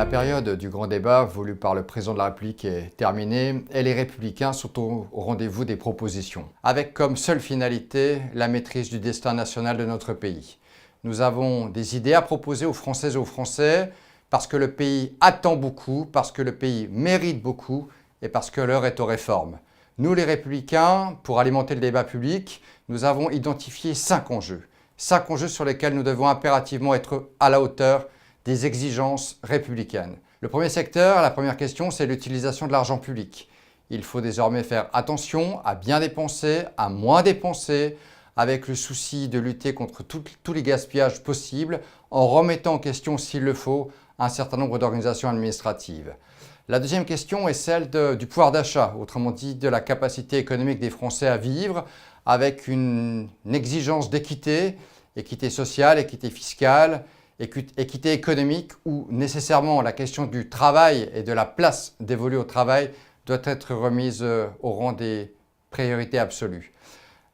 période du grand débat voulu par le président de la République est terminée et les Républicains sont au rendez-vous des propositions, avec comme seule finalité la maîtrise du destin national de notre pays. Nous avons des idées à proposer aux Françaises et aux Français parce que le pays attend beaucoup, parce que le pays mérite beaucoup et parce que l'heure est aux réformes. Nous les Républicains, pour alimenter le débat public, nous avons identifié 5 enjeux. 5 enjeux sur lesquels nous devons impérativement être à la hauteur des exigences républicaines. Le premier secteur, la première question, c'est l'utilisation de l'argent public. Il faut désormais faire attention à bien dépenser, à moins dépenser, avec le souci de lutter contre tous les gaspillages possibles, en remettant en question, s'il le faut, un certain nombre d'organisations administratives. La deuxième question est celle du pouvoir d'achat, autrement dit de la capacité économique des Français à vivre, avec une exigence d'équité, équité sociale, équité fiscale, équité économique, où nécessairement la question du travail et de la place dévolue au travail doit être remise au rang des priorités absolues.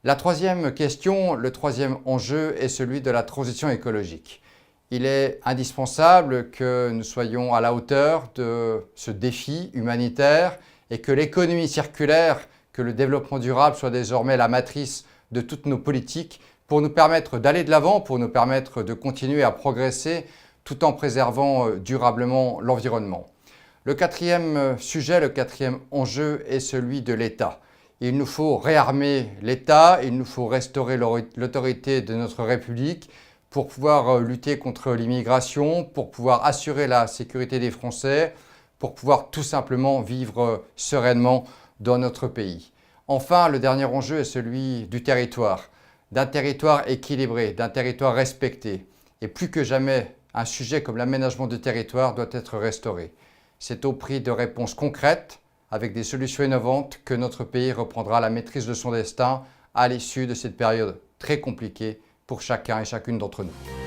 La troisième question, le troisième enjeu est celui de la transition écologique. Il est indispensable que nous soyons à la hauteur de ce défi humanitaire et que l'économie circulaire, que le développement durable soit désormais la matrice de toutes nos politiques pour nous permettre d'aller de l'avant, pour nous permettre de continuer à progresser tout en préservant durablement l'environnement. Le quatrième sujet, le quatrième enjeu est celui de l'État. Il nous faut réarmer l'État, il nous faut restaurer l'autorité de notre République pour pouvoir lutter contre l'immigration, pour pouvoir assurer la sécurité des Français, pour pouvoir tout simplement vivre sereinement dans notre pays. Enfin, le dernier enjeu est celui du territoire, d'un territoire équilibré, d'un territoire respecté. Et plus que jamais, un sujet comme l'aménagement du territoire doit être restauré. C'est au prix de réponses concrètes, avec des solutions innovantes, que notre pays reprendra la maîtrise de son destin à l'issue de cette période très compliquée pour chacun et chacune d'entre nous.